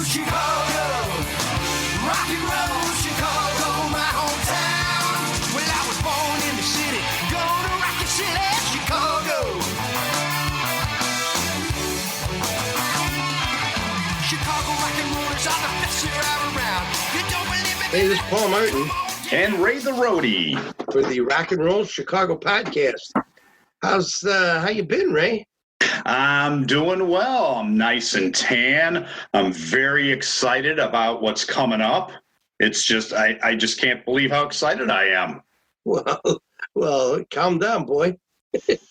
Chicago, rock and roll, Chicago, my hometown. Well, I was born in the city, gonna rock the city, Chicago. Chicago rock and rollers are the best around. You don't believe it? Hey, this is Paul Martin And Ray the Roadie for the Rock and Roll Chicago podcast. How you been, Ray? I'm doing well. I'm nice and tan. I'm very excited about what's coming up. It's just, I just can't believe how excited I am. Well, calm down, boy.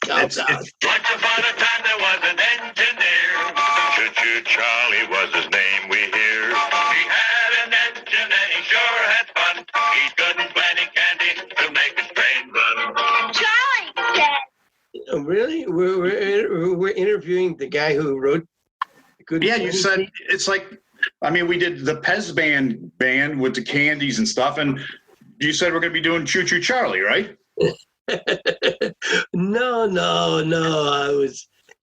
Calm down. Once upon a time there was an engineer. Choo-choo Charlie was his name, we hear. He had an engine and he sure had fun. He's good and plenty candy to make his train run. Charlie said. Oh, really? We're interviewing the guy who wrote Good. Yeah, you said it's like, I mean, we did the Pez band with the candies and stuff, and you said we're going to be doing Choo Choo Charlie, right? No.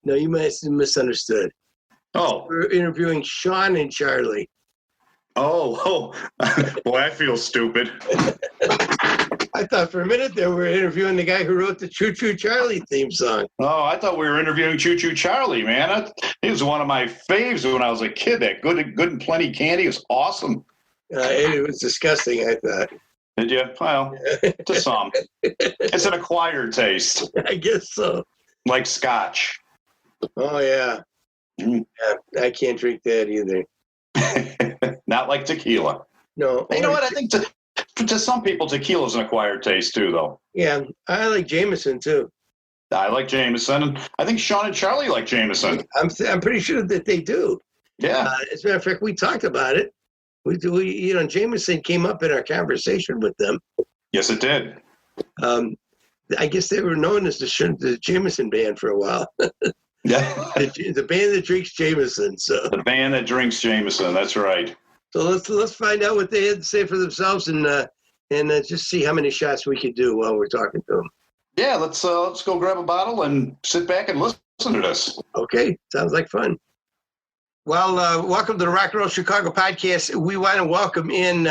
You must have misunderstood. Oh. We're interviewing Sean and Charlie. Oh. Boy, I feel stupid. I thought for a minute there we were interviewing the guy who wrote the Choo Choo Charlie theme song. Oh, I thought we were interviewing Choo Choo Charlie, man. He was one of my faves when I was a kid. That good and plenty candy was awesome. It was disgusting, I thought. Did you? Well, to some. It's an acquired taste. I guess so. Like scotch. Oh, yeah. Mm. Yeah, I can't drink that either. Not like tequila. No. You know what? I think to some people, tequila's an acquired taste too, though. Yeah, I like Jameson too. I like Jameson, and I think Sean and Charlie like Jameson. I'm pretty sure that they do. Yeah. As a matter of fact, we talked about it. Jameson came up in our conversation with them. Yes, it did. I guess they were known as the Jameson band for a while. Yeah. the band that drinks Jameson. So the band that drinks Jameson. That's right. So let's find out what they had to say for themselves and just see how many shots we could do while we're talking to them. Yeah, let's go grab a bottle and sit back and listen to this. Okay, sounds like fun. Well, welcome to the Rock and Roll Chicago podcast. We want to welcome in,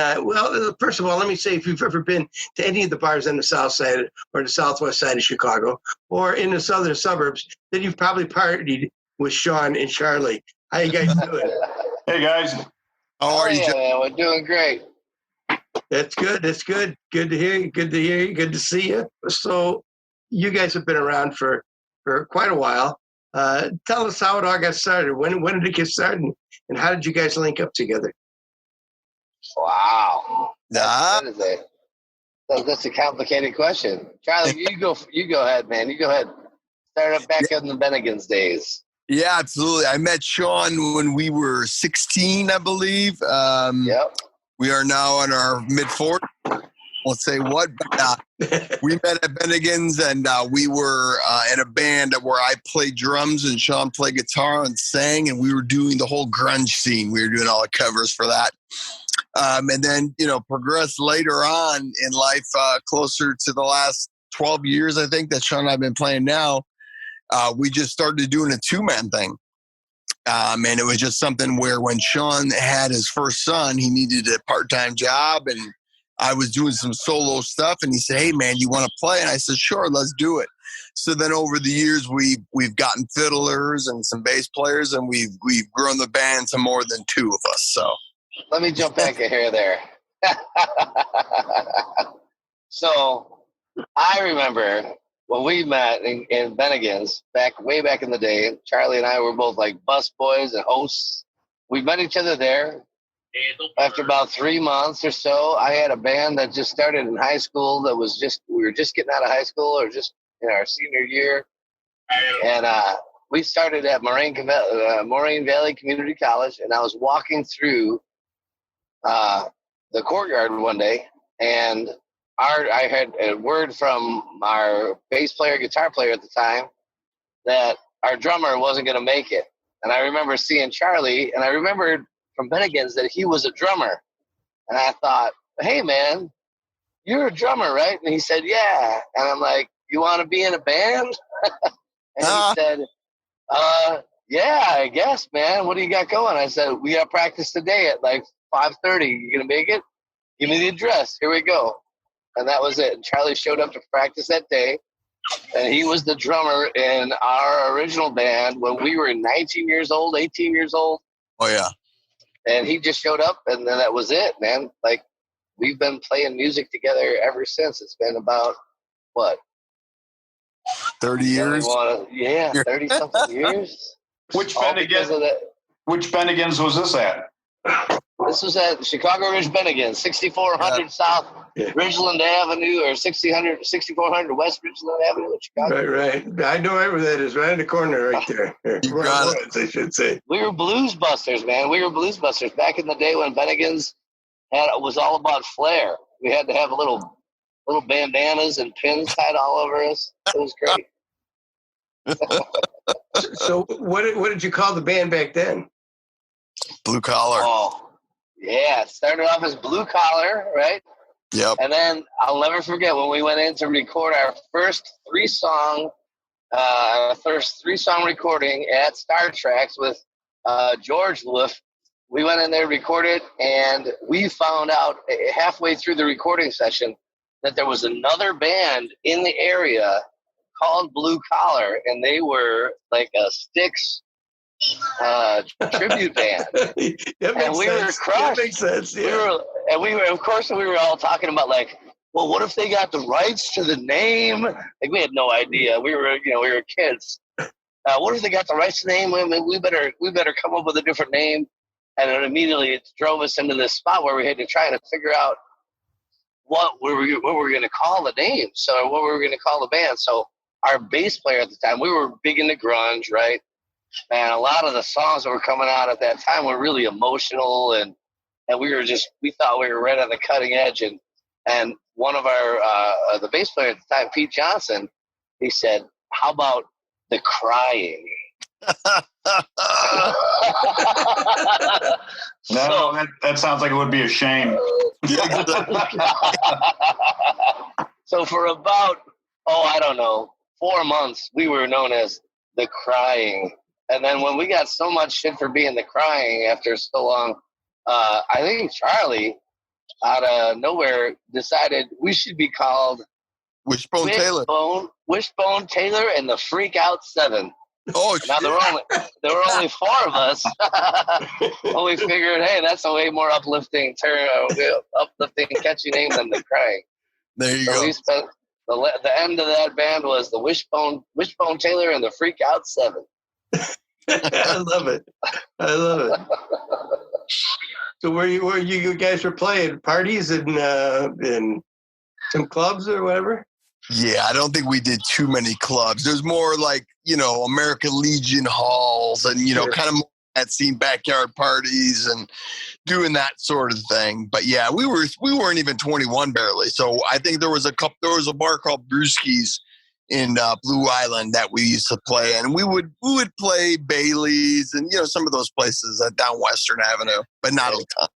first of all, let me say if you've ever been to any of the bars on the south side or the southwest side of Chicago or in the southern suburbs, then you've probably partied with Sean and Charlie. How you guys doing? Hey, guys. How are you? Man, we're doing great. That's good. Good to hear you. Good to see you. So you guys have been around for quite a while. Tell us how it all got started. When did it get started, and how did you guys link up together? Wow. That's a complicated question. Charlie, you go ahead, man. You go ahead. Start up back in the Bennigan's days. Yeah, absolutely. I met Sean when we were 16, I believe. Yep. We are now in our mid-40s. Won't say what, but we met at Bennigan's, and we were in a band where I played drums and Sean played guitar and sang, and we were doing the whole grunge scene. We were doing all the covers for that. And then, progressed later on in life, closer to the last 12 years, I think, that Sean and I have been playing now. We just started doing a two-man thing. And it was just something where when Sean had his first son, he needed a part-time job, and I was doing some solo stuff, and he said, "Hey, man, you want to play?" And I said, "Sure, let's do it." So then over the years, we've gotten fiddlers and some bass players, and we've grown the band to more than two of us. So let me jump back a hair there. So I remember when we met in Bennigan's way back in the day. Charlie and I were both like bus boys and hosts. We met each other there. After about 3 months or so, I had a band that just started in high school we were just getting out of high school or just in our senior year. And we started at Moraine Valley Community College, and I was walking through the courtyard one day, and I had a word from our bass player, guitar player at the time, that our drummer wasn't going to make it. And I remember seeing Charlie, and I remembered from Bennigan's that he was a drummer. And I thought, "Hey, man, you're a drummer, right?" And he said, "Yeah." And I'm like, "You want to be in a band?" And he said, Yeah, I guess, man. What do you got going? I said, we got practice today at like 5:30. You gonna make it? Give me the address. Here we go. And that was it. And Charlie showed up to practice that day, and he was the drummer in our original band when we were 19 years old, 18 years old. Oh yeah. And he just showed up, and then that was it, man. Like, we've been playing music together ever since. It's been about, what? 30 years? 30-something years. Which All because of that. Which Bennigan's was this at? This was at Chicago Ridge Bennigan, 6400 South Ridgeland Avenue, or 6400 West Ridgeland Avenue in Chicago. Right. I know where that is, right in the corner right there. You got it. I should say. We were blues busters, man. We were blues busters back in the day when Bennigan's was all about flair. We had to have little bandanas and pins tied all over us. It was great. So what did you call the band back then? Blue Collar. Oh, yeah. It started off as Blue Collar, right? Yep. And then I'll never forget when we went in to record our first three-song recording at Star Tracks with George Wolf. We went in there, recorded, and we found out halfway through the recording session that there was another band in the area called Blue Collar, and they were like a Styx tribute band. And we were crushed. That makes sense. Yeah. We were all talking about, like, well, what if they got the rights to the name? Like, we had no idea. We were kids. What if they got the rights to the name? We better come up with a different name. And then immediately it drove us into this spot where we had to try to figure out what we were going to call the name. So what we were going to call the band. So our bass player at the time, we were big into grunge, right? And a lot of the songs that were coming out at that time were really emotional, and we thought we were right on the cutting edge. And one of our the bass player at the time, Pete Johnson, he said, "How about the crying?" No, that sounds like it would be a shame. So for about, I don't know, 4 months, we were known as the Crying. And then when we got so much shit for being the Crying after so long, I think Charlie, out of nowhere, decided we should be called Wishbone Taylor. Wishbone Taylor and the Freak Out 7. Oh, now there were only 4 of us. Well, we figured, hey, that's a way more uplifting, catchy name than the Crying. There you so go. We spent the end of that band was the Wishbone Taylor and the Freak Out 7. I love it. So where you guys were playing parties in some clubs or whatever? Yeah, I don't think we did too many clubs. There's more like, American Legion halls and, kind of more that scene, backyard parties and doing that sort of thing. But yeah, we weren't even 21 barely. So I think there was a bar called Brewski's in Blue Island that we used to play, and we would play Bailey's and some of those places down Western Avenue, but not a ton.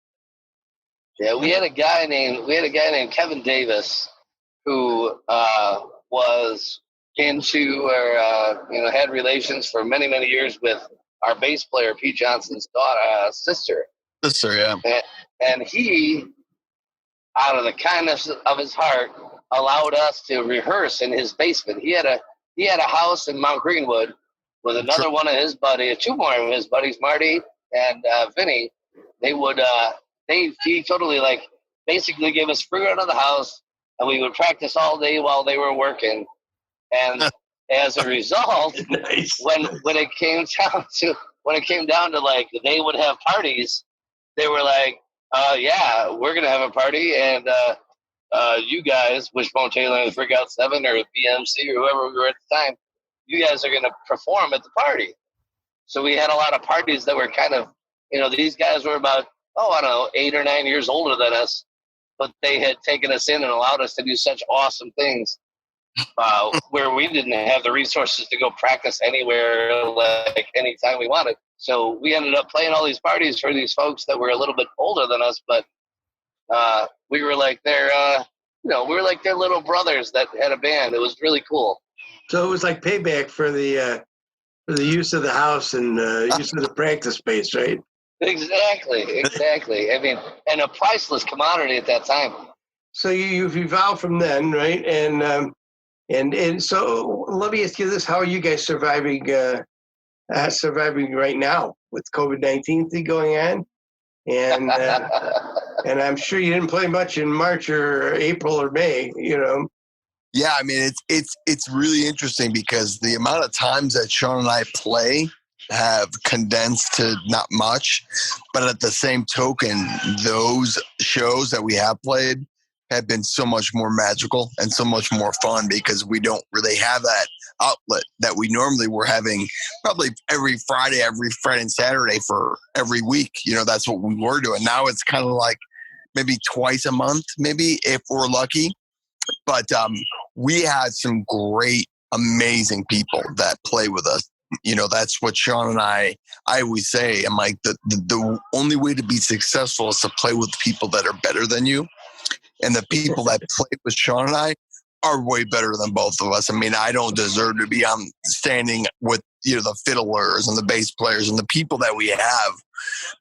Yeah, we had a guy named Kevin Davis who was into or had relations for many, many years with our bass player Pete Johnson's sister. Yeah. And he, out of the kindness of his heart, allowed us to rehearse in his basement. He had a house in Mount Greenwood with another one of his buddies, 2 more of his buddies, Marty and Vinny. He totally basically gave us free run of the house, and we would practice all day while they were working. And as a result, Nice. when it came down to they would have parties, they were like, yeah, we're gonna have a party, and you guys, Wishbone Taylor and the Freak Out 7 or BMC or whoever we were at the time, you guys are going to perform at the party. So we had a lot of parties that were kind of, these guys were about, 8 or 9 years older than us, but they had taken us in and allowed us to do such awesome things where we didn't have the resources to go practice anywhere, anytime we wanted. So we ended up playing all these parties for these folks that were a little bit older than us, but we were like their little brothers that had a band. It was really cool. So it was like payback for the for the use of the house and use of the practice space, right? Exactly. I mean, and a priceless commodity at that time. So you've evolved from then, right? And so let me ask you this: how are you guys surviving right now with COVID-19 thing going on? And and I'm sure you didn't play much in March or April or May, you know. Yeah, I mean it's really interesting because the amount of times that Sean and I play have condensed to not much, but at the same token, those shows that we have played have been so much more magical and so much more fun because we don't really have that outlet that we normally were having probably every Friday and Saturday for every week. You know, that's what we were doing. Now it's kind of like maybe twice a month, maybe if we're lucky. But we had some great, amazing people that play with us. You know, that's what Sean and I always say. I'm like, the only way to be successful is to play with people that are better than you. And the people that play with Sean and I are way better than both of us. I mean, I don't deserve to be on standing with, you know, the fiddlers and the bass players and the people that we have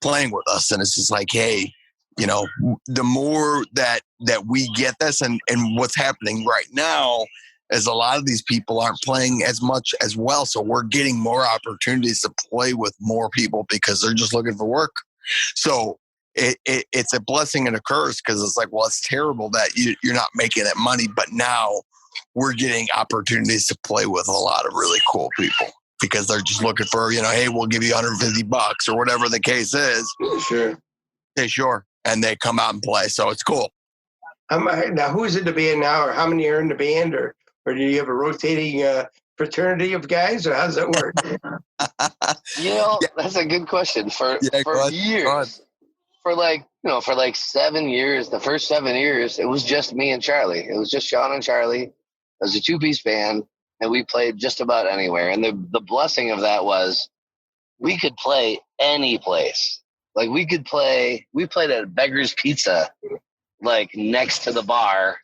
playing with us. And it's just like, hey, you know, the more that we get this and what's happening right now is a lot of these people aren't playing as much as well. So we're getting more opportunities to play with more people because they're just looking for work. So it's a blessing and a curse because it's like, well, it's terrible that you're not making that money. But now we're getting opportunities to play with a lot of really cool people because they're just looking for, you know, hey, we'll give you $150 or whatever the case is. Sure. Hey, sure. And they come out and play. So it's cool. Now, who's in the band now, or how many are in the band, or do you have a rotating fraternity of guys, or how does that work? You know, that's a good question. For years, for like 7 years, the first 7 years, it was just me and Charlie. It was just Sean and Charlie. It was a two-piece band, and we played just about anywhere. And the blessing of that was we could play any place. Like we played at Beggar's Pizza, like next to the bar,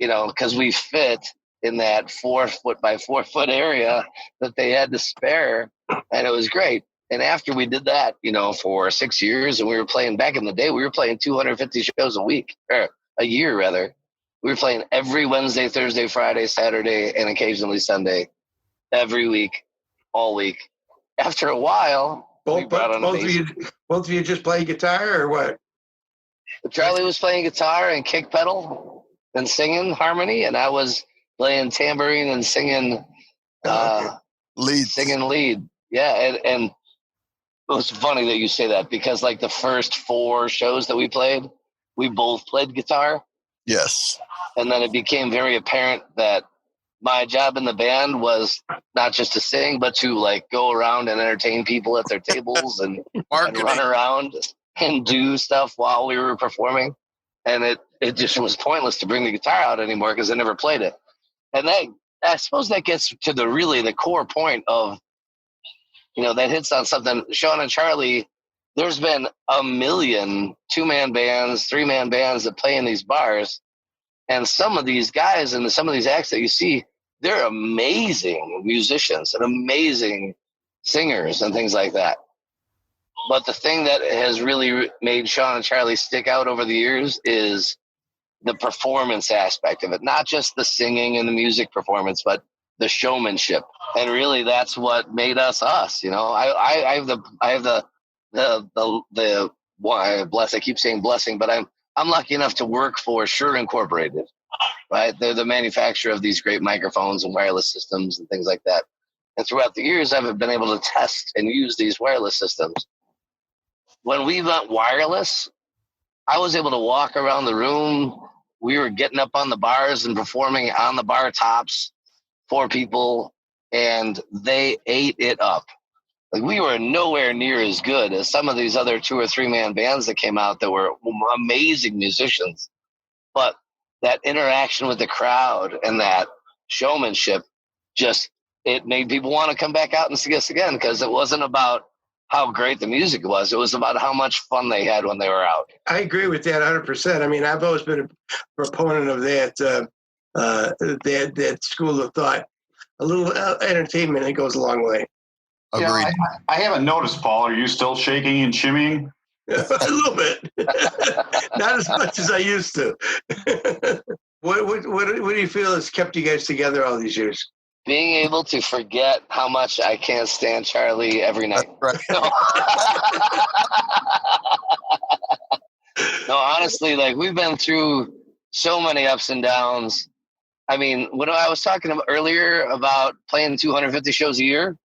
you know, because we fit in that 4 foot by 4 foot area that they had to spare. And it was great. And after we did that, you know, for 6 years, and we were playing back in the day, we were playing 250 shows a year rather. We were playing every Wednesday, Thursday, Friday, Saturday, and occasionally Sunday, every week, all week. After a while, both of you just play guitar or what? Charlie was playing guitar and kick pedal and singing harmony, and I was playing tambourine and singing lead. Yeah, and it was funny that you say that because like the first 4 shows that we played, we both played guitar. Yes. And then it became very apparent that my job in the band was not just to sing, but to like go around and entertain people at their tables and run around and do stuff while we were performing. And it just was pointless to bring the guitar out anymore because I never played it. And I suppose that gets to the core point of, you know, that hits on something. Sean and Charlie, there's been a million 2-man bands, 3-man bands that play in these bars. And some of these guys and some of these acts that you see, they're amazing musicians and amazing singers and things like that. But the thing that has really made Sean and Charlie stick out over the years is the performance aspect of it. Not just the singing and the music performance, but the showmanship. And really that's what made us us. You know, I have the bless. I keep saying blessing, but I'm lucky enough to work for Shure Incorporated, right? They're the manufacturer of these great microphones and wireless systems and things like that. And throughout the years, I've been able to test and use these wireless systems. When we went wireless, I was able to walk around the room. We were getting up on the bars and performing on the bar tops for people, and they ate it up. Like we were nowhere near as good as some of these other 2 or 3-man bands that came out that were amazing musicians. But that interaction with the crowd and that showmanship it made people want to come back out and see us again because it wasn't about how great the music was. It was about how much fun they had when they were out. I agree with that 100%. I mean, I've always been a proponent of that school of thought. entertainment, it goes a long way. Agreed. Yeah, I haven't noticed, Paul. Are you still shaking and shimmying? A little bit, not as much as I used to. What do you feel has kept you guys together all these years? Being able to forget how much I can't stand Charlie every night. Right. No, honestly, like we've been through so many ups and downs. I mean, when I was talking about earlier about playing 250 shows a year,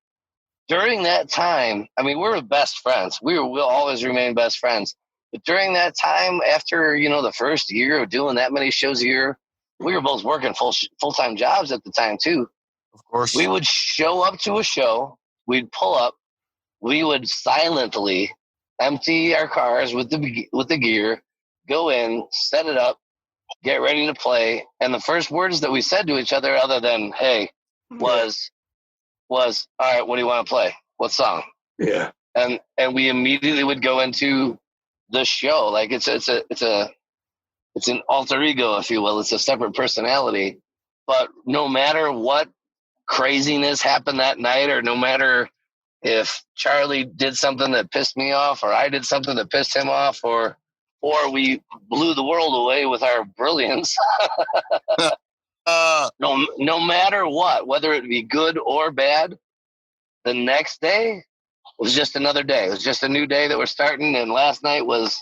during that time, I mean, we're best friends. We'll always remain best friends. But during that time, after, the first year of doing that many shows a year, we were both working full-time jobs at the time too. Of course. We would show up to a show, we'd pull up, we would silently empty our cars with the gear, go in, set it up, get ready to play. And the first words that we said to each other, other than "Hey," was all right, what do you want to play? What song? Yeah. And we immediately would go into the show. Like it's an alter ego, if you will. It's a separate personality. But no matter what craziness happened that night, or no matter if Charlie did something that pissed me off, or I did something that pissed him off, or we blew the world away with our brilliance. No matter what, whether it be good or bad, the next day was just another day. It was just a new day that we're starting. And last night was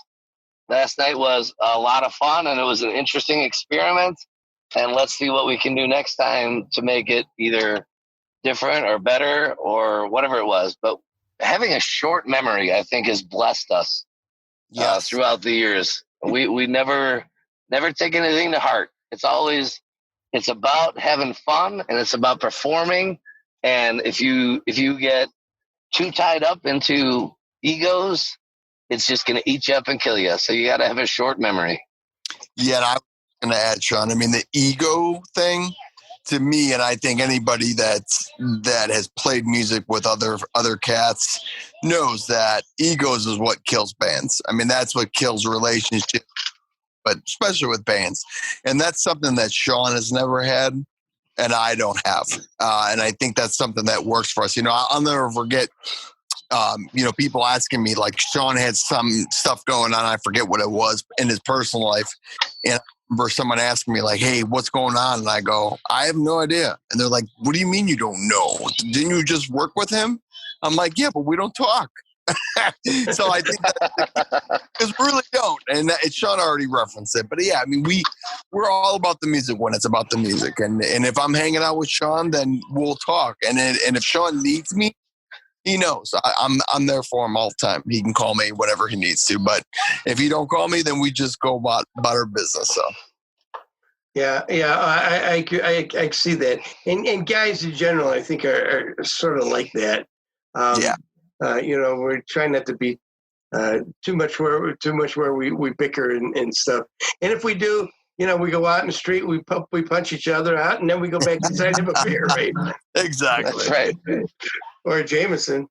a lot of fun, and it was an interesting experiment. And let's see what we can do next time to make it either different or better or whatever it was. But having a short memory, I think, has blessed us throughout the years. We never take anything to heart. It's about having fun, and it's about performing. And if you get too tied up into egos, it's just going to eat you up and kill you. So you got to have a short memory. Yeah, and I was going to add, Sean, I mean, the ego thing to me, and I think anybody that has played music with other cats knows that egos is what kills bands. I mean, that's what kills relationships, but especially with bands. And that's something that Sean has never had, and I don't have. And I think that's something that works for us. I'll never forget, people asking me, like, Sean had some stuff going on. I forget what it was in his personal life. And I remember someone asking me, like, hey, what's going on? And I go, I have no idea. And they're like, what do you mean you don't know? Didn't you just work with him? I'm like, yeah, but we don't talk. So I think because we really don't. And Sean already referenced it. But yeah, I mean, we're all about the music when it's about the music. And if I'm hanging out with Sean, then we'll talk. And if Sean needs me, he knows I'm there for him all the time. He can call me whenever he needs to. But if he don't call me, then we just go about our business. So. Yeah, I see that. And guys in general, I think are sort of like that. We're trying not to be too much where we bicker and stuff. And if we do, we go out in the street, we punch each other out, and then we go back inside and have a beer, right? Exactly. That's right. Or a Jameson.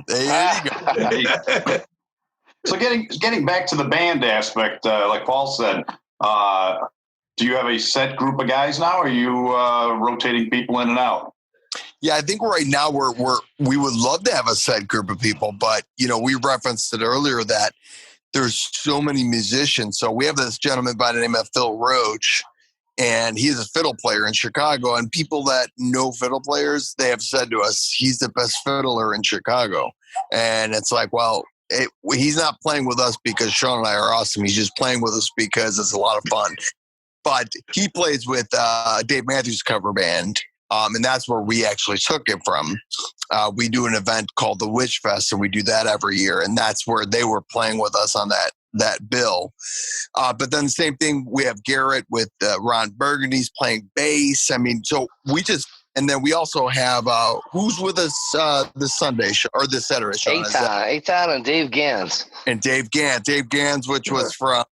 There you go. So getting back to the band aspect, like Paul said, do you have a set group of guys now, or are you rotating people in and out? Yeah, I think right now we would love to have a set group of people, but we referenced it earlier that there's so many musicians. So we have this gentleman by the name of Phil Roach, and he's a fiddle player in Chicago. And people that know fiddle players, they have said to us, he's the best fiddler in Chicago. And it's like, well, he's not playing with us because Sean and I are awesome. He's just playing with us because it's a lot of fun. But he plays with Dave Matthews cover band. And that's where we actually took it from. We do an event called the Witch Fest, and we do that every year. And that's where they were playing with us on that bill. But then the same thing, we have Garrett with Ron Burgundy's playing bass. I mean, so and then we also have, who's with us this Sunday or this Saturday? Sean, Eitan and Dave Gans. And Dave Gans, which was from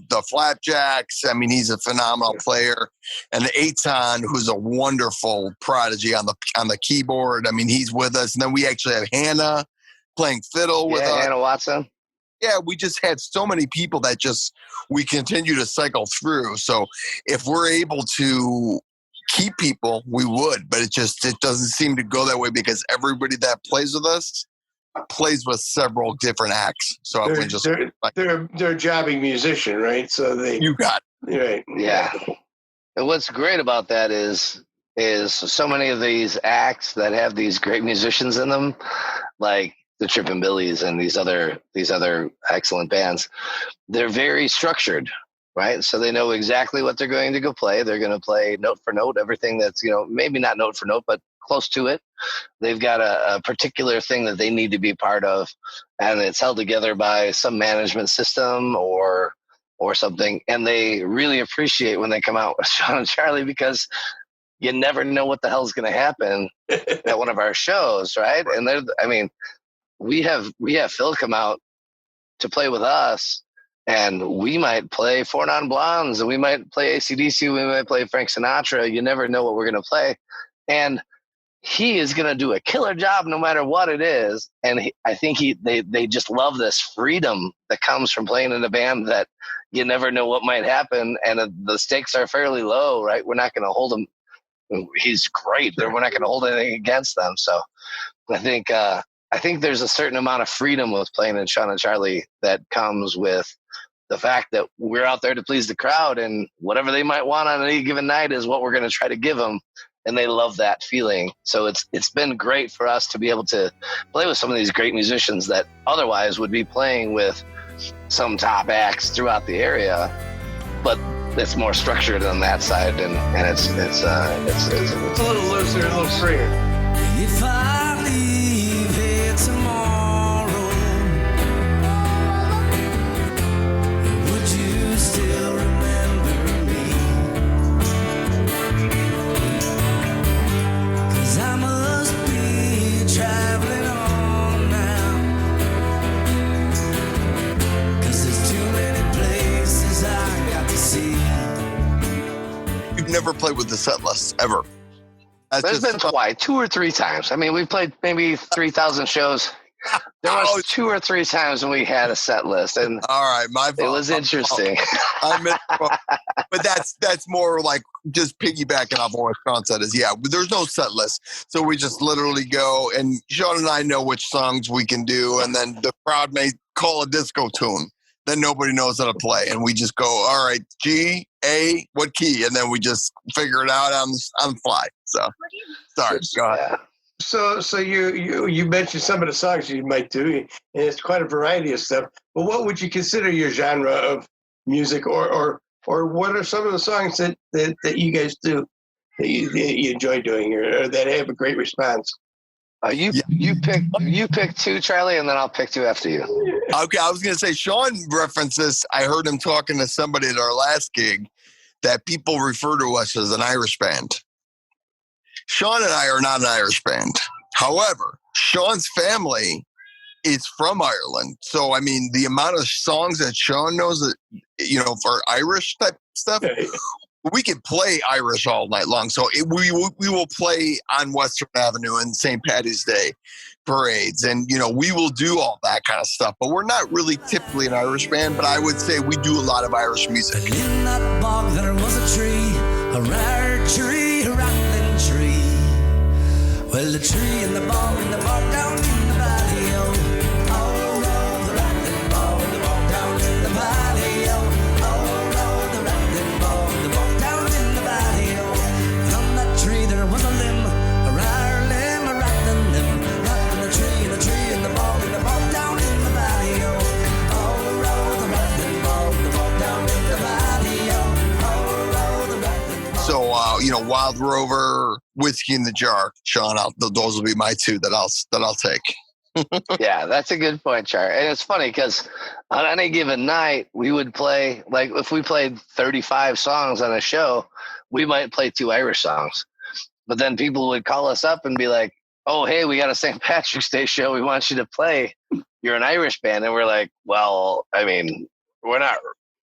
the Flapjacks. I mean, he's a phenomenal player. And Eitan, who's a wonderful prodigy on the keyboard. I mean, he's with us. And then we actually have Hannah playing fiddle with us. Hannah Watson. Yeah, we just had so many people that we continue to cycle through. So if we're able to keep people, we would, but it doesn't seem to go that way because everybody that plays with us plays with several different acts. So they're a jobbing musician, right? So you got right. Yeah. And what's great about that is so many of these acts that have these great musicians in them, like the Trippin' Billies and these other excellent bands, they're very structured, right? So they know exactly what they're going to go play. They're going to play note for note, everything that's, maybe not note for note, but close to it. They've got a particular thing that they need to be part of, and it's held together by some management system or something. And they really appreciate when they come out with Sean and Charlie, because you never know what the hell's going to happen at one of our shows, right? And we have Phil come out to play with us, and we might play Four Non Blondes, and we might play AC/DC, we might play Frank Sinatra. You never know what we're going to play. And he is going to do a killer job no matter what it is. And I think they just love this freedom that comes from playing in a band that you never know what might happen. And the stakes are fairly low, right? We're not going to hold him. He's great. We're not going to hold anything against them. So I think there's a certain amount of freedom with playing in Sean and Charlie that comes with the fact that we're out there to please the crowd, and whatever they might want on any given night is what we're going to try to give them. And they love that feeling. So it's been great for us to be able to play with some of these great musicians that otherwise would be playing with some top acts throughout the area, but it's more structured on that side, and it's a little looser, a little freer. If I leave here tomorrow, would you still remember me? 'Cause I must be traveling on now, 'cause there's too many places I got to see. We've never played with the set list ever. There's been twice, 2 or 3 times. I mean, we played maybe 3,000 shows. There was 2 or 3 times when we had a set list, and all right, my fault. It was interesting. But that's more like just piggybacking off what Sean said is, there's no set list. So we just literally go, and Sean and I know which songs we can do, and then the crowd may call a disco tune. Then nobody knows how to play, and we just go, all right, G, A, what key? And then we just figure it out on the fly. So, sorry, go ahead. So you mentioned some of the songs you might do, and it's quite a variety of stuff. But what would you consider your genre of music, or what are some of the songs that you guys do that you enjoy doing, or that have a great response? You pick 2, Charlie, and then I'll pick 2 after you. Okay, I was going to say, Sean referenced this. I heard him talking to somebody at our last gig that people refer to us as an Irish band. Sean and I are not an Irish band. However, Sean's family is from Ireland. So, I mean, the amount of songs that Sean knows that, for Irish type stuff, we could play Irish all night long. So we will play on Western Avenue and St. Patty's Day parades. And, we will do all that kind of stuff. But we're not really typically an Irish band. But I would say we do a lot of Irish music. And in that bog there was a tree, a rare tree, a rattling tree. Well, the tree and the bog down in the valley, oh, the rattling bog down in the valley, oh, the rattling bog down in the valley, From that tree there was a limb, a rare limb, a rattling limb, rattling the tree and the bog down in the valley, oh, the rattling bog down in the valley, oh, the rattling bog. So, Wild Rover, Whiskey in the Jar, Sean, those will be my 2 that I'll take. Yeah, that's a good point, Char. And it's funny because on any given night, we would play, like if we played 35 songs on a show, we might play 2 Irish songs. But then people would call us up and be like, oh, hey, we got a St. Patrick's Day show. We want you to play. You're an Irish band. And we're like, well, I mean, we're not,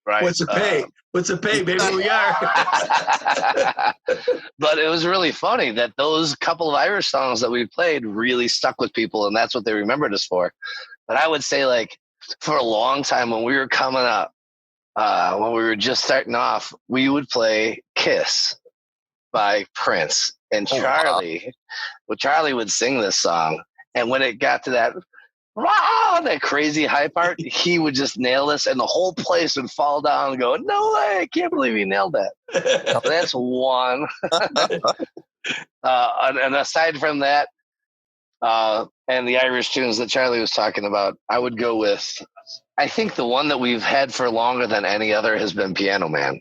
right? What's the pay? What's the pay? Maybe we are. But it was really funny that those couple of Irish songs that we played really stuck with people, and that's what they remembered us for. But I would say, like, for a long time when we were coming up, when we were just starting off, we would play Kiss. by Prince. And Charlie would sing this song. And when it got to that crazy high part, he would just nail this, and the whole place would fall down and go, no way, I can't believe he nailed that. So that's one. And aside from that, and the Irish tunes that Charlie was talking about, I would go with, I think the one that we've had for longer than any other has been Piano Man.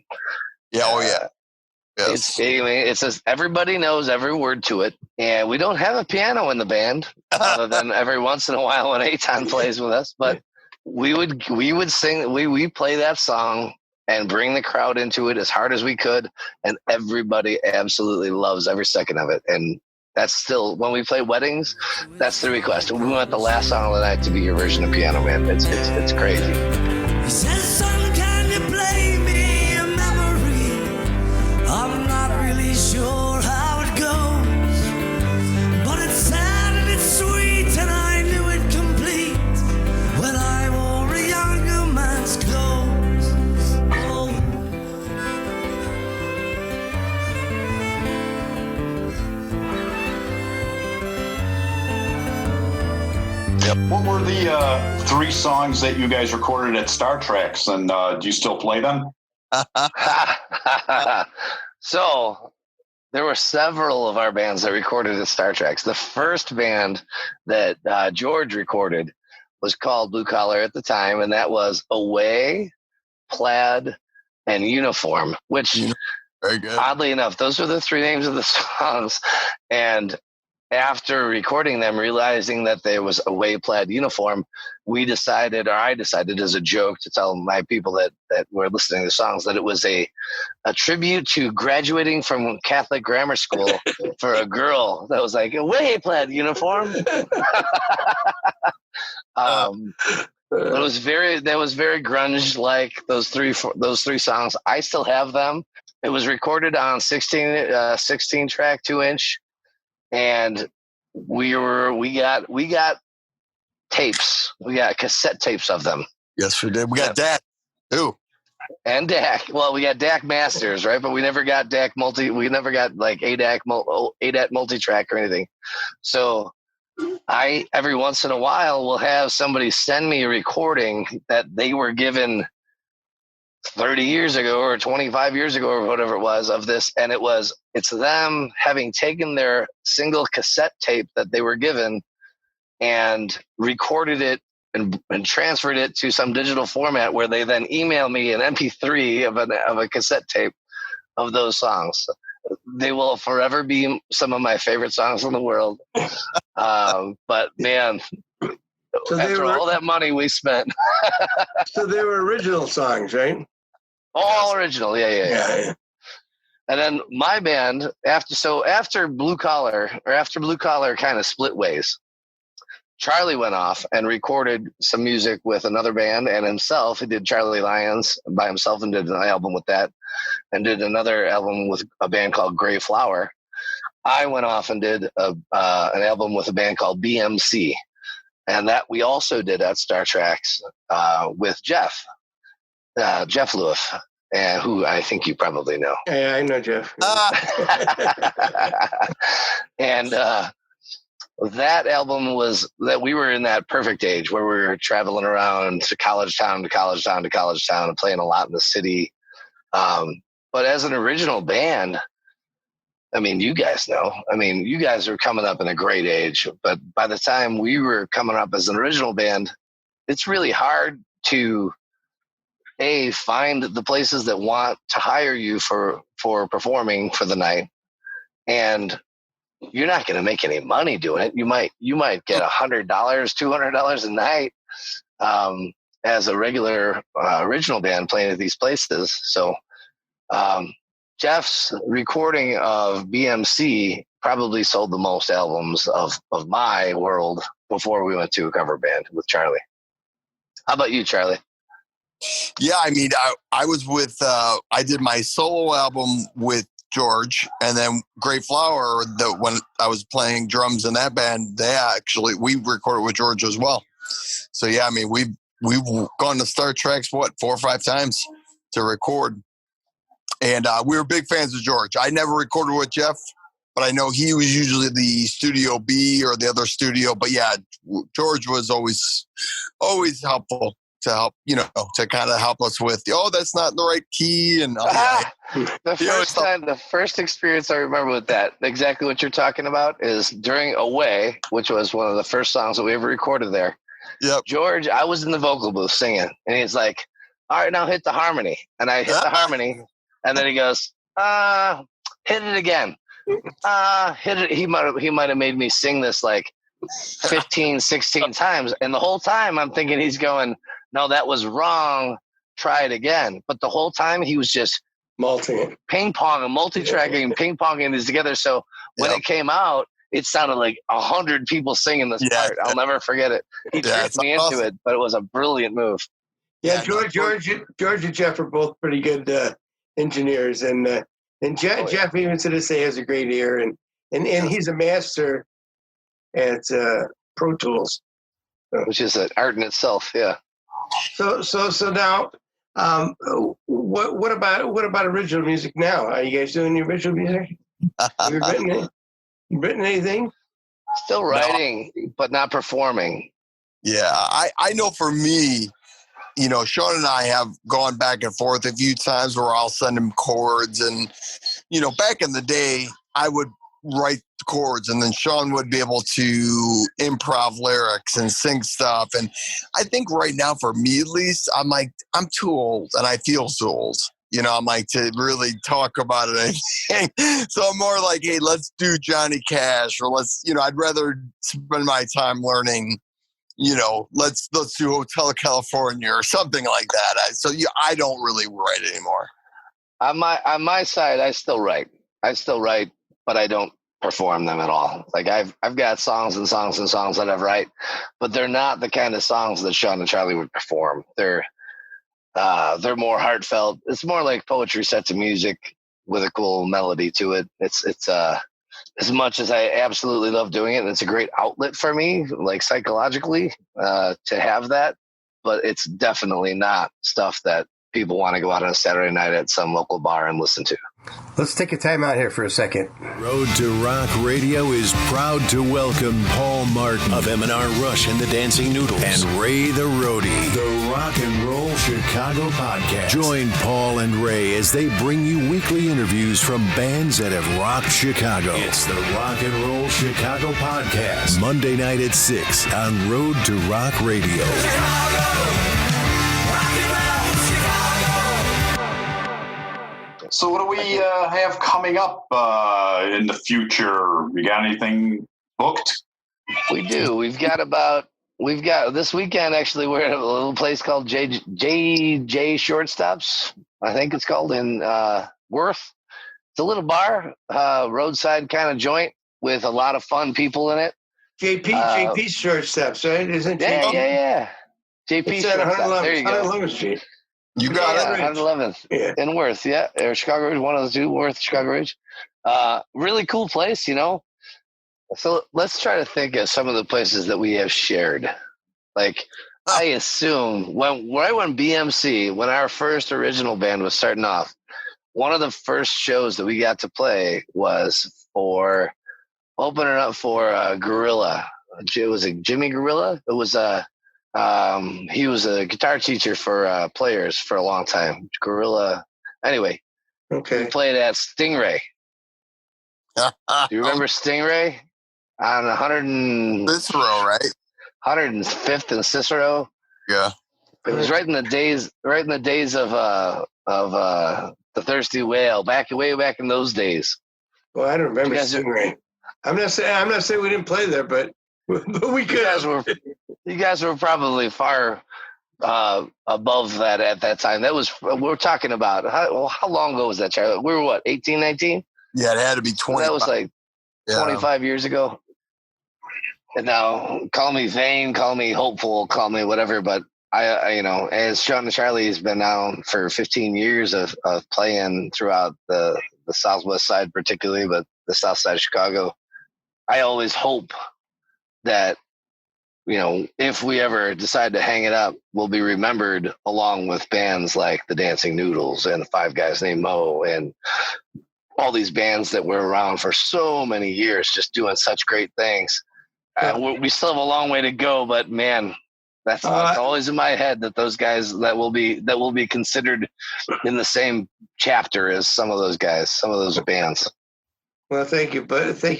Yeah, oh yeah. Yes. It's just, everybody knows every word to it, and we don't have a piano in the band other than every once in a while when Eitan plays with us. But we would sing, we play that song and bring the crowd into it as hard as we could, and everybody absolutely loves every second of it. And that's still, when we play weddings, that's the request. We want the last song of the night to be your version of Piano Man. It's crazy. He says, son, can you play me a memory? I'm not really sure how it goes, but it's sad and it's sweet, and I knew it complete when I wore a younger man's clothes. Oh. What were the 3 songs that you guys recorded at Star Treks, and do you still play them? So there were several of our bands that recorded at Star Treks. The first band that George recorded was called Blue Collar at the time, and that was Away, Plaid, and Uniform, which, very good. Oddly enough, those were the 3 names of the songs. And after recording them, realizing that there was Away, Plaid, Uniform, I decided as a joke to tell my people that were listening to the songs that it was a tribute to graduating from Catholic grammar school for a girl that was like, Away, Plaid, Uniform. It was very grunge, like those three songs. I still have them. It was recorded on 16 track 2-inch. And we got tapes. We got cassette tapes of them. Yes, we did. We got DAC too. And DAC. Well, we got DAC masters, right? But we never got DAC multi. We never got like ADAC multi-track or anything. So I every once in a while will have somebody send me a recording that they were given 30 years ago or 25 years ago or whatever it was of this, and it's them having taken their single cassette tape that they were given and recorded it and transferred it to some digital format where they then email me an MP3 of a cassette tape of those songs. They will forever be some of my favorite songs in the world. But man, So after all that money we spent. So they were original songs, right? All original, yeah. And then my band, after Blue Collar kind of split ways, Charlie went off and recorded some music with another band and himself. He did Charlie Lyons by himself and did an album with that, and did another album with a band called Gray Flower. I went off and did an album with a band called BMC, and that we also did at Star Treks with Jeff Lewis, who I think you probably know. Yeah, I know Jeff. And that album was that we were in that perfect age where we were traveling around to college town and playing a lot in the city. But as an original band, I mean, you guys know. I mean, you guys are coming up in a great age. But by the time we were coming up as an original band, it's really hard to find the places that want to hire you for performing for the night, and you're not going to make any money doing it. You might get $100, $200 a night as a regular original band playing at these places. So Jeff's recording of BMC probably sold the most albums of my world before we went to a cover band with Charlie. How about you, Charlie? Yeah, I mean, I was with, I did my solo album with George, and then Great Flower, when I was playing drums in that band, we recorded with George as well. So yeah, I mean, we've gone to Star Treks, 4 or 5 times to record. And we were big fans of George. I never recorded with Jeff, but I know he was usually the studio B or the other studio. But yeah, George was always helpful to help, to kind of help us with, that's not in the right key. And the first experience I remember with that, exactly what you're talking about, is during Away, which was one of the first songs that we ever recorded there. Yep. George, I was in the vocal booth singing, and he's like, all right, now hit the harmony. And I hit the harmony, and then he goes, hit it again. Hit it. He might have made me sing this like 15, 16 times. And the whole time I'm thinking he's going, no, that was wrong. Try it again. But the whole time he was just ping-ponging, multi-tracking, ping-ponging these together. So when it came out, it sounded like 100 people singing this part. I'll never forget it. He tricked me into it, but it was a brilliant move. Yeah, George and Jeff are both pretty good engineers, and Jeff even to this day has a great ear, and he's a master at Pro Tools, which is an art in itself. Yeah. So now, what about original music now? Are you guys doing the original music? Have you written anything? Still writing, but not performing. Yeah, I know for me, Sean and I have gone back and forth a few times where I'll send him chords. And, back in the day, I would write the chords and then Sean would be able to improv lyrics and sing stuff. And I think right now, for me at least, I'm like, I'm too old and I feel so old. I'm like, to really talk about it. So I'm more like, hey, let's do Johnny Cash, or I'd rather spend my time learning, let's do Hotel California or something like that. I don't really write anymore. On my side, I still write, but I don't perform them at all. Like I've got songs and songs and songs that I write, but they're not the kind of songs that Sean and Charlie would perform. They're more heartfelt. It's more like poetry set to music with a cool melody to it. It's as much as I absolutely love doing it, and it's a great outlet for me, like psychologically, to have that. But it's definitely not stuff that people want to go out on a Saturday night at some local bar and listen to. Let's take a time out here for a second. Road to Rock Radio is proud to welcome Paul Martin of M&R Rush and the Dancing Noodles and Ray the Roadie, the Rock and Roll Chicago podcast. Join Paul and Ray as they bring you weekly interviews from bands that have rocked Chicago. It's the Rock and Roll Chicago podcast, Monday night at 6 on Road to Rock Radio. So what do we have coming up in the future? You got anything booked? We do. We've got this weekend, actually, we're at a little place called JJ Shortstops, I think it's called, in Worth. It's a little bar, roadside kind of joint with a lot of fun people in it. JP Shortstops, right? Isn't it? Yeah. JP Shortstops. There you go. 111th Street. You got it. 111th in Worth, or Chicago Ridge, one of the two, Worth, Chicago Ridge. Really cool place, So let's try to think of some of the places that we have shared. Like, I assume when BMC, when our first original band was starting off, one of the first shows that we got to play was for opening up for Gorilla. It was a Jimmy Gorilla. It was he was a guitar teacher for players for a long time. Gorilla. Anyway, okay. We played at Stingray. Do you remember Stingray? On Cicero, right? 105th and Cicero. Yeah. It was right in the days of the Thirsty Whale, way back in those days. Well, I don't remember Stingray. I'm not saying we didn't play there, but we could. You guys were probably far above that at that time. We're talking about how long ago was that, Charlie? We were what, 18, 19? Yeah, it had to be 20. That was like 25 years ago. And now, call me vain, call me hopeful, call me whatever. But I as Sean and Charlie has been now for 15 years of playing throughout the Southwest side, particularly, but the South side of Chicago. I always hope that if we ever decide to hang it up, we'll be remembered along with bands like the Dancing Noodles and the Five Guys Named Mo and all these bands that were around for so many years, just doing such great things. We still have a long way to go, but man, that's always in my head that those guys that will be considered in the same chapter as some of those guys, some of those bands. Well, thank you, but I think you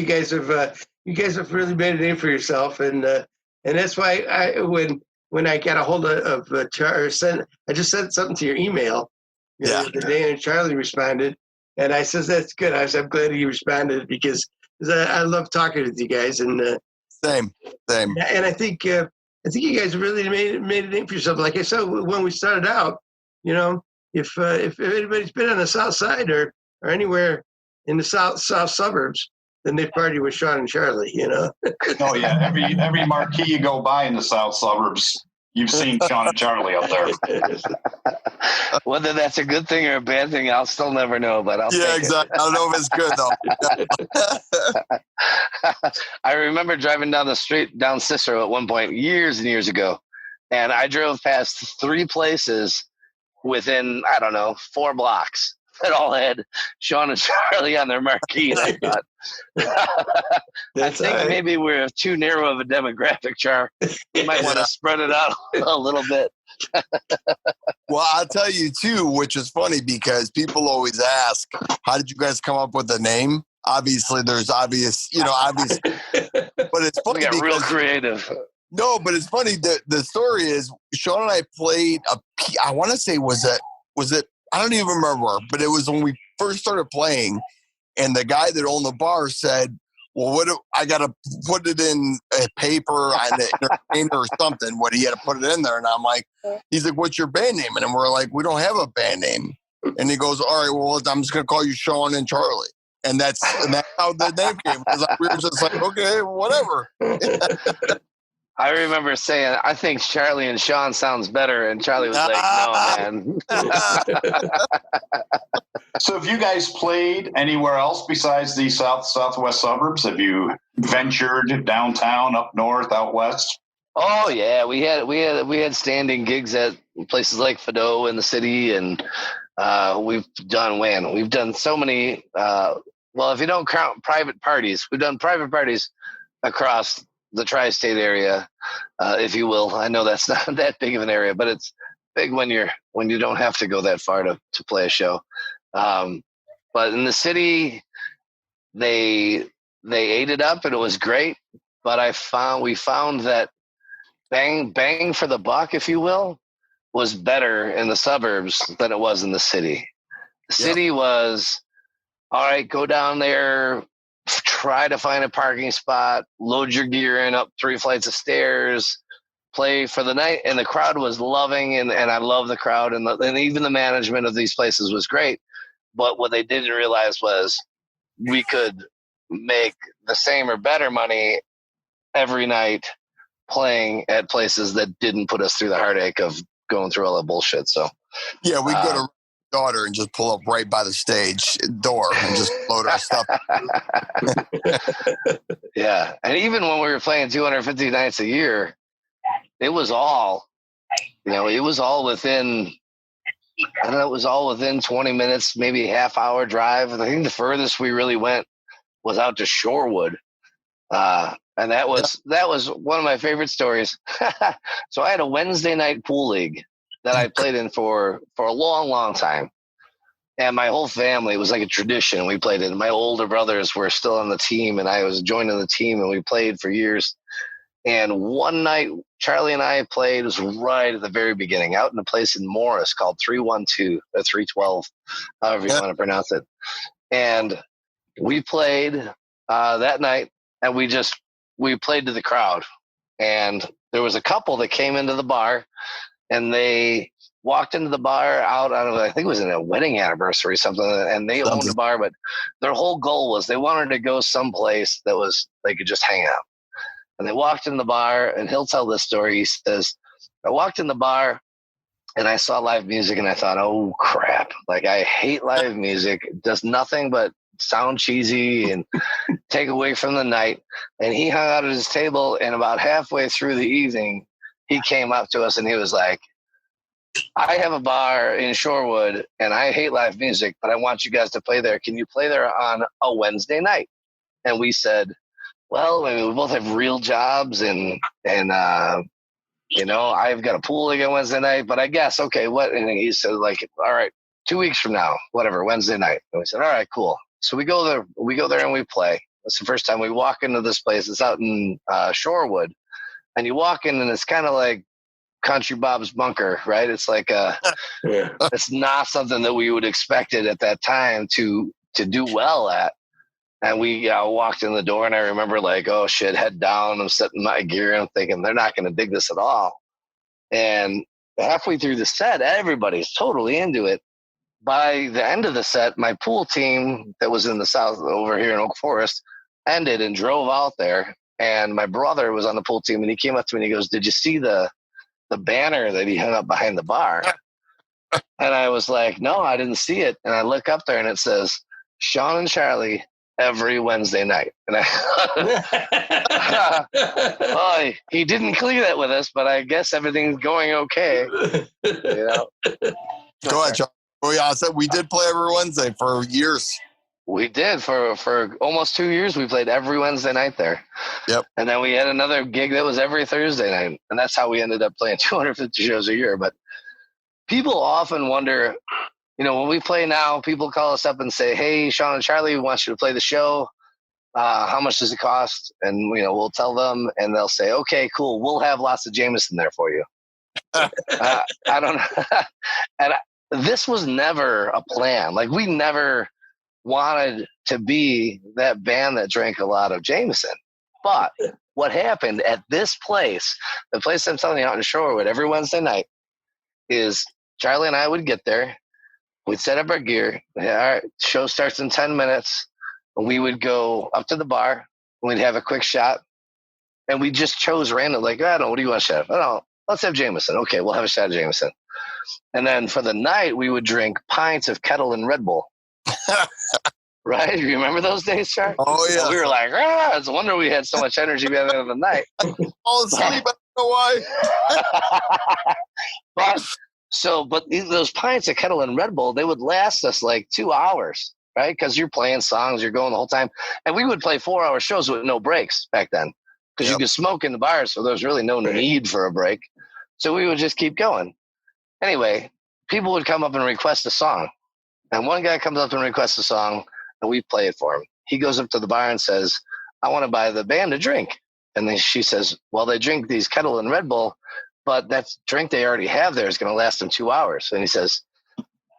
guys have really made a name for yourself, and that's why when I got a hold of Charlie, I just sent something to your email the day, and Charlie responded, and I says that's good. I'm glad he responded because I love talking with you guys, and same. And I think you guys really made a name for yourself. Like I said when we started out, if anybody's been on the South Side or anywhere in the south suburbs, then they party with Sean and Charlie, Oh yeah, every marquee you go by in the south suburbs, you've seen Sean and Charlie up there. Whether that's a good thing or a bad thing, I'll still never know, but I'll take exactly. I don't know if it's good though. I remember driving down the street down Cicero at one point years and years ago, and I drove past 3 places within 4 blocks that all had Sean and Charlie on their marquee. And I thought, I think maybe we're too narrow of a demographic, Char. You might want to spread it out a little bit. Well, I'll tell you too, which is funny because people always ask, how did you guys come up with the name? Obviously, there's obvious, but it's funny. We got real creative. No, but it's funny. The story is Sean and I played I want to say, was it, I don't even remember, but it was when we first started playing, and the guy that owned the bar said, well, I got to put it in a paper on the entertainer or something. What he had to put it in there. And I'm like, he's like, what's your band name? And we're like, we don't have a band name. And he goes, all right, well, I'm just going to call you Sean and Charlie. And that's how the name came. Because we were just like, okay, whatever. I remember saying, I think Charlie and Sean sounds better. And Charlie was like, no, man. So have you guys played anywhere else besides the southwest suburbs? Have you ventured downtown, up north, out west? Oh yeah, we had standing gigs at places like Fido in the city, and we've done so many. Well, if you don't count private parties, we've done private parties across the tri-state area, if you will. I know that's not that big of an area, but it's big when you don't have to go that far to play a show. But in the city, they ate it up and it was great. But we found that bang for the buck, if you will, was better in the suburbs than it was in the city. The city was, all right, go down there, try to find a parking spot, load your gear in up 3 flights of stairs, play for the night. And the crowd was loving, and I love the crowd. And even the management of these places was great. But what they didn't realize was we could make the same or better money every night playing at places that didn't put us through the heartache of going through all that bullshit. So yeah, we go to daughter and just pull up right by the stage door and just load our stuff. Yeah, and even when we were playing 250 nights a year, it was all within. I don't know. It was all within 20 minutes, maybe a half-hour drive. I think the furthest we really went was out to Shorewood, and that was one of my favorite stories. So I had a Wednesday night pool league that I played in for a long, long time, and my whole family, it was like a tradition. We played it. My older brothers were still on the team, and I was joining the team, and we played for years. And one night, Charlie and I played, it was right at the very beginning, out in a place in Morris called 312 or 312, however you want to pronounce it. And we played that night, and we played to the crowd. And there was a couple that came into the bar, and they walked into the bar out on, I think it was in a wedding anniversary or something, and they owned the bar, but their whole goal was they wanted to go someplace that was they could just hang out. And they walked in the bar, and he'll tell this story. He says, I walked in the bar and I saw live music, and I thought, oh crap, like I hate live music. It does nothing but sound cheesy and take away from the night. And he hung out at his table, and about halfway through the evening, he came up to us and he was like, I have a bar in Shorewood and I hate live music, but I want you guys to play there. Can you play there on a Wednesday night? And we said, well, I mean, we both have real jobs and you know, I've got a pool again Wednesday night, but I guess, okay, what? And he said, like, all right, 2 weeks from now, whatever, Wednesday night. And we said, all right, cool. So we go there and we play. That's the first time we walk into this place. It's out in Shorewood. And you walk in and it's kind of like Country Bob's Bunker, right? It's like it's not something that we would expect it at that time to do well at. And we walked in the door, and I remember like, oh shit, head down. I'm setting my gear, and I'm thinking they're not going to dig this at all. And halfway through the set, everybody's totally into it. By the end of the set, my pool team that was in the south over here in Oak Forest ended and drove out there. And my brother was on the pool team, and he came up to me and he goes, did you see the banner that he hung up behind the bar? And I was like, no, I didn't see it. And I look up there and it says, Sean and Charlie every Wednesday night. And well, he didn't clear that with us, but I guess everything's going okay. You know? Go ahead, Charlie. Oh, yeah, I said we did play every Wednesday for years. We did for almost 2 years. We played every Wednesday night there. Yep. And then we had another gig that was every Thursday night. And that's how we ended up playing 250 shows a year. But people often wonder, you know, when we play now, people call us up and say, hey, Sean and Charlie, we want you to play the show. How much does it cost? And, you know, we'll tell them and they'll say, okay, cool. We'll have lots of Jameson there for you. I don't know. And this was never a plan. Like, we never wanted to be that band that drank a lot of Jameson. But what happened at this place, the place I'm telling you out in Shorewood every Wednesday night, is Charlie and I would get there. We'd set up our gear. All right, show starts in 10 minutes. And we would go up to the bar. And we'd have a quick shot. And we just chose random, like, I don't know, what do you want to shot? I don't know, let's have Jameson. Okay, we'll have a shot of Jameson. And then for the night, we would drink pints of Kettle and Red Bull. Right? You remember those days, Char? Oh, yeah. So we were like, it's a wonder we had so much energy by the end of the night. Fall asleep, I don't know why. But those pints of Kettle and Red Bull, they would last us like 2 hours, right? Because you're playing songs, you're going the whole time. And we would play 4-hour shows with no breaks back then because you could smoke in the bars, so there was really no need for a break. So we would just keep going. Anyway, people would come up and request a song. And one guy comes up and requests a song, and we play it for him. He goes up to the bar and says, I want to buy the band a drink. And then she says, well, they drink these Kettle and Red Bull, but that drink they already have there is going to last them 2 hours. And he says,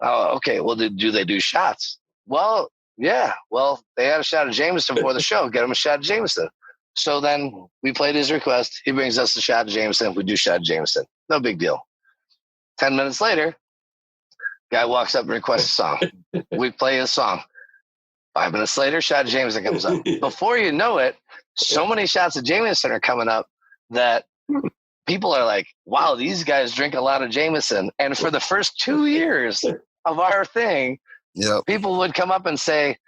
oh, okay, well, do they do shots? Well, yeah. Well, they had a shot of Jameson before the show. Get him a shot of Jameson. So then we played his request. He brings us a shot of Jameson. We do shot of Jameson. No big deal. 10 minutes later, guy walks up and requests a song. We play his song. 5 minutes later, shot of Jameson comes up. Before you know it, so many shots of Jameson are coming up that people are like, wow, these guys drink a lot of Jameson. And for the first 2 years of our thing, people would come up and say,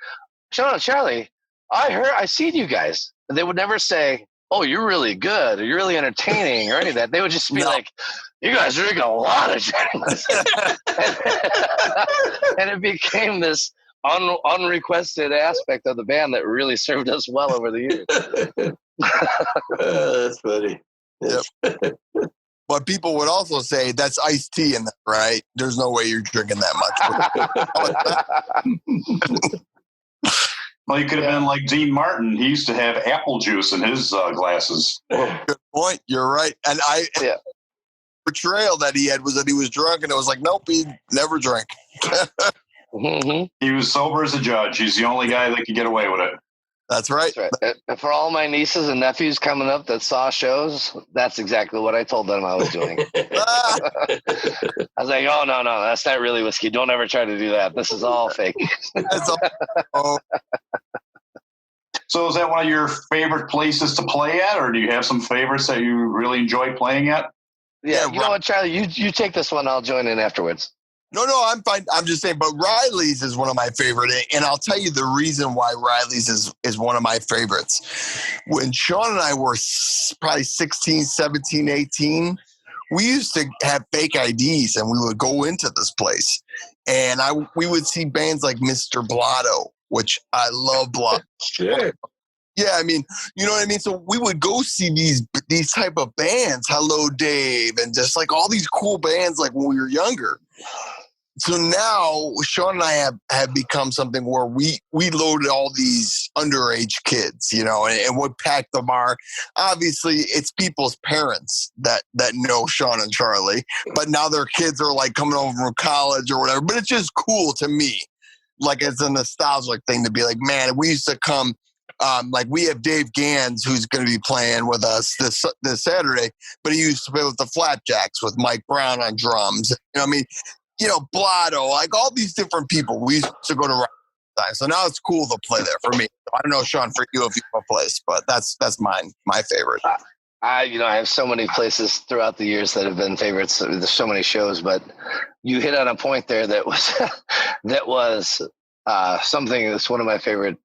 Sean and Charlie, I seen you guys. And they would never say, oh, you're really good, or you're really entertaining, or any of that. They would just be like, you guys drink a lot of Jameson. And it became this unrequested aspect of the band that really served us well over the years. That's funny. Yep. But people would also say that's iced tea in that, right? There's no way you're drinking that much. Well, you could have been like Dean Martin. He used to have apple juice in his glasses. Good point. You're right. And portrayal that he had was that he was drunk, and it was like, nope, he never drank. He was sober as a judge. He's the only guy that could get away with it. That's right. That's right. And for all my nieces and nephews coming up that saw shows, that's exactly what I told them I was doing. I was like, oh, no, that's not really whiskey. Don't ever try to do that. This is all fake. That's all. So is that one of your favorite places to play at, or do you have some favorites that you really enjoy playing at? Yeah, you know what, Charlie? You take this one. I'll join in afterwards. No, I'm fine. I'm just saying, but Riley's is one of my favorite. And I'll tell you the reason why Riley's is one of my favorites. When Sean and I were probably 16, 17, 18, we used to have fake IDs and we would go into this place. And we would see bands like Mr. Blotto, which I love Blotto. Sure. Yeah, I mean, you know what I mean? So we would go see these type of bands, Hello Dave, and just like all these cool bands like when we were younger. So now Sean and I have become something where we loaded all these underage kids, you know, and what packed them are. Obviously, it's people's parents that know Sean and Charlie, but now their kids are like coming over from college or whatever. But it's just cool to me. Like it's a nostalgic thing to be like, man, we used to come. Like we have Dave Gans who's going to be playing with us this Saturday, but he used to play with the Flapjacks with Mike Brown on drums. You know what I mean? You know, Blotto, like all these different people. We used to go to time. So now it's cool to play there for me. I don't know, Sean, for you if you have a place, but that's mine, my favorite. I have so many places throughout the years that have been favorites. There's so many shows, but you hit on a point there that was something that's one of my favorite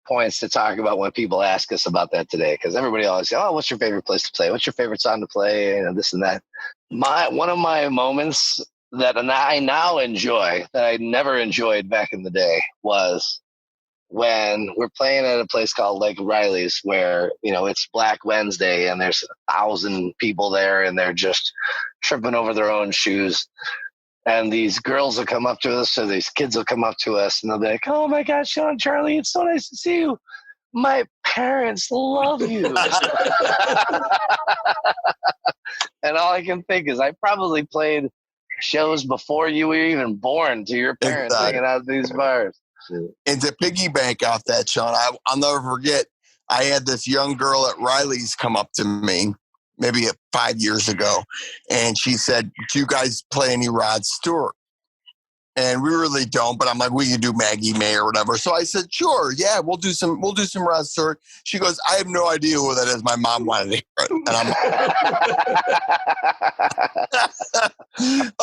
points to talk about when people ask us about that today, because everybody always says, "Oh, what's your favorite place to play? What's your favorite song to play?" And this and that. One of my moments that I now enjoy that I never enjoyed back in the day was when we're playing at a place called like Riley's, where it's Black Wednesday and there's 1,000 people there and they're just tripping over their own shoes. And these girls will come up to us, or these kids will come up to us, and they'll be like, "Oh my God, Sean, Charlie, it's so nice to see you. My parents love you." And all I can think is I probably played shows before you were even born to your parents hanging out at these bars. And to piggyback off that, Sean, I'll never forget, I had this young girl at Riley's come up to me maybe 5 years ago, and she said, "Do you guys play any Rod Stewart?" And we really don't, but I'm like, "We can do Maggie May or whatever." So I said, "Sure, yeah, we'll do some Rod Stewart." She goes, "I have no idea who that is. My mom wanted to hear it." And I'm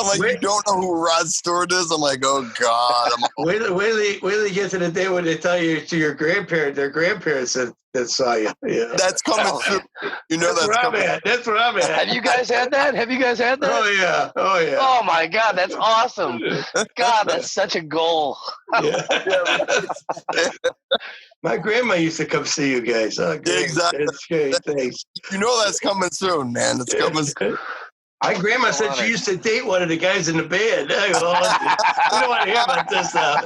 like, "You don't know who Rod Stewart is?" I'm like, "Oh God." Wait till you get to the day when they tell you to your grandparents, their grandparents that saw you. Yeah. That's coming soon. That's coming. That's where I'm at. Have you guys had that? Oh yeah. Oh my God, that's awesome. God, that's such a goal. Yeah. My grandma used to come see you guys. Oh, great. Exactly. That's great. Thanks. That's coming soon, man. It's coming soon. My grandma said she used to date one of the guys in the band. We don't want to hear about this now.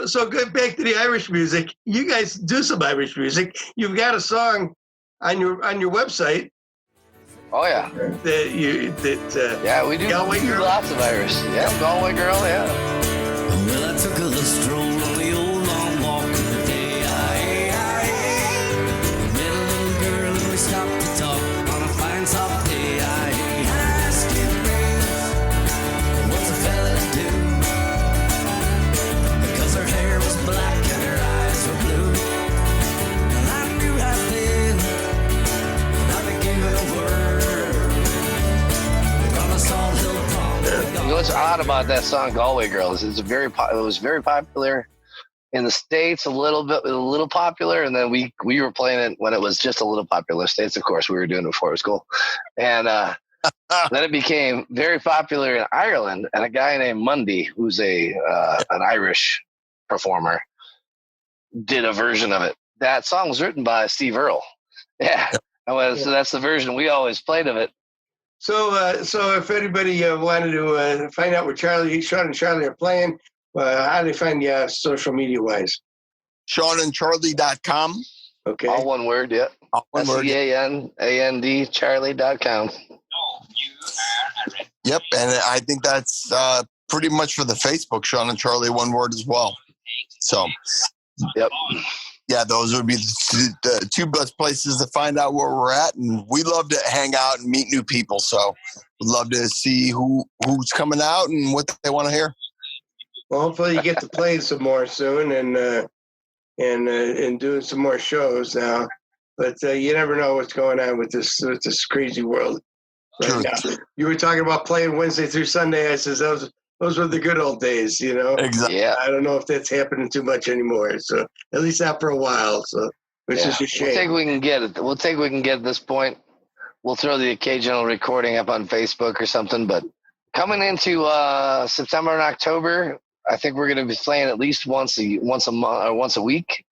So good. Back to the Irish music. You guys do some Irish music. You've got a song on your website. Oh yeah. Yeah, we do. Galway Girl. Lots of Irish. Yeah, Galway Girl. Yeah. Well, I took a little stroll on the old long walk of the day. Met a little girl and we stopped to talk on a fine soft day. I asked you, babe, what's a fella to do? Because her hair was black and her eyes were blue. And I knew right then that I became a word on a salt hill pond. What's odd about that song Galway Girl is it was very popular in the States, a little popular, and then we were playing it when it was just a little popular. States, of course, we were doing it before it was cool. And then it became very popular in Ireland, and a guy named Mundy, who's an Irish performer, did a version of it. That song was written by Steve Earle. Yeah. So that's the version we always played of it. So if anybody wanted to find out where Sean and Charlie are playing, how do they find you social media-wise? SeanandCharlie.com. Okay. All one word, yeah. SeanAnd Charlie.com. Yep, and I think that's pretty much for the Facebook, Sean and Charlie, one word as well. So, yep. Yeah, those would be the two best places to find out where we're at. And we love to hang out and meet new people. So we'd love to see who's coming out and what they want to hear. Well, hopefully you get to play some more soon and doing some more shows now. But you never know what's going on with this crazy world. True. You were talking about playing Wednesday through Sunday. I says those were the good old days, you know. Exactly. Yeah. I don't know if that's happening too much anymore. So at least not for a while. So which is a shame. We'll take what we can get at this point. We'll throw the occasional recording up on Facebook or something. But coming into September and October, I think we're going to be playing at least once a month or once a week.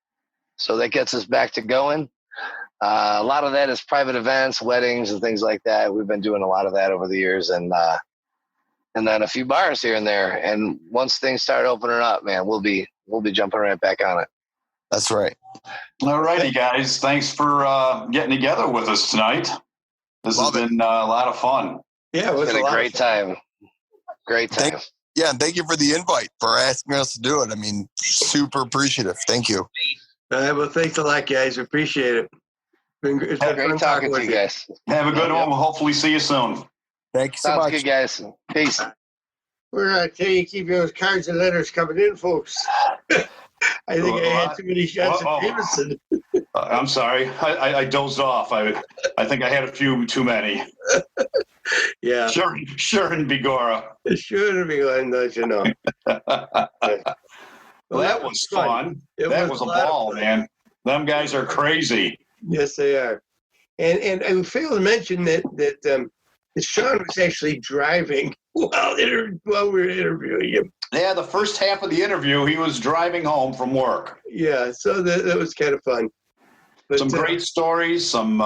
So that gets us back to going. A lot of that is private events, weddings, and things like that. We've been doing a lot of that over the years, and then a few bars here and there. And once things start opening up, man, we'll be jumping right back on it. That's right. All righty, guys. Thanks for getting together with us tonight. This has been a lot of fun. Yeah, it was It's been a great time. Great time. And thank you for the invite, for asking us to do it. I mean, super appreciative. Thank you. Well, thanks a lot, guys. Appreciate it. It's been Great fun talking to you guys. Have a good one. We'll hopefully see you soon. Thank you so Sounds much. good, guys. Peace. We're telling you, keep those cards and letters coming in, folks. I think I had too many shots of Jameson. I'm sorry. I dozed off. I think I had a few too many. Yeah. Sure, and Bigora. It shouldn't be going, don't you know? Well, that was fun. That was a ball, man. Them guys are crazy. Yes, they are. And I failed to mention that Sean was actually driving while we were interviewing him. Yeah, the first half of the interview, he was driving home from work. Yeah, so that was kind of fun. But, some great stories, some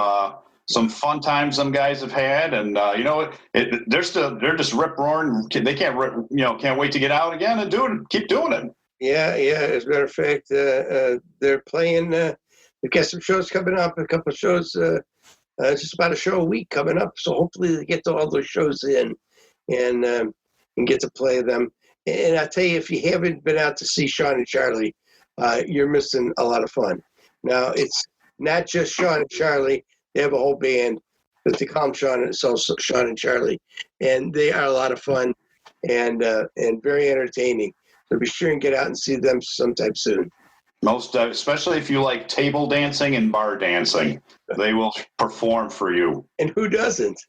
fun times some guys have had, and you know, they're just rip roaring. They can't wait to get out again and keep doing it. Yeah. As a matter of fact, they're playing. They've got some shows coming up. A couple of shows. Just about a show a week coming up. So hopefully they get to all those shows in, and get to play them. And I tell you, if you haven't been out to see Sean and Charlie, you're missing a lot of fun. Now it's not just Sean and Charlie. They have a whole band, but they call them Sean and Charlie, and they are a lot of fun and very entertaining. So be sure and get out and see them sometime soon. Most, especially if you like table dancing and bar dancing, they will perform for you. And who doesn't?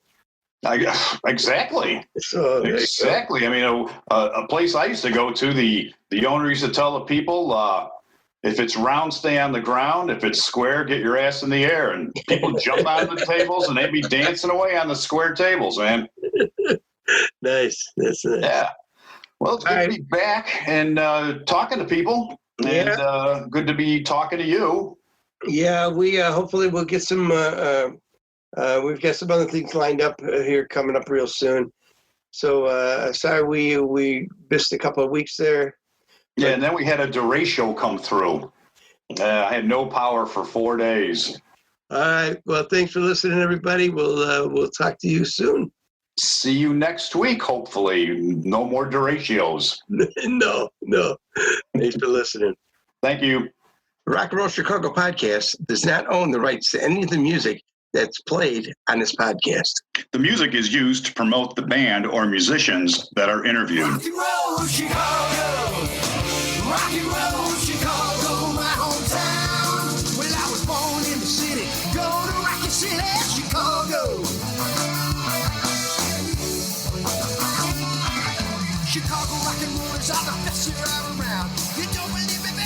Exactly. So exactly. I mean, a place I used to go to, the owner used to tell the people, if it's round, stay on the ground. If it's square, get your ass in the air. And people jump on the tables, and they'd be dancing away on the square tables, man. Nice. That's nice. Yeah. Well, it's good to be back and talking to people. And good to be talking to you. Yeah, we hopefully we'll get some. We've got some other things lined up here coming up real soon. So sorry we missed a couple of weeks there. Yeah, and then we had a DeRay show come through. I had no power for 4 days. All right. Well, thanks for listening, everybody. We'll talk to you soon. See you next week, hopefully. No more DeRay shows. No. Thanks for listening. Thank you. Rock and Roll Chicago Podcast does not own the rights to any of the music that's played on this podcast. The music is used to promote the band or musicians that are interviewed. Rock and roll Chicago, rock and roll Chicago, my hometown. Well, I was born in the city, go to Rocket City, Chicago. Chicago rock and rollers are the best around. You don't believe it?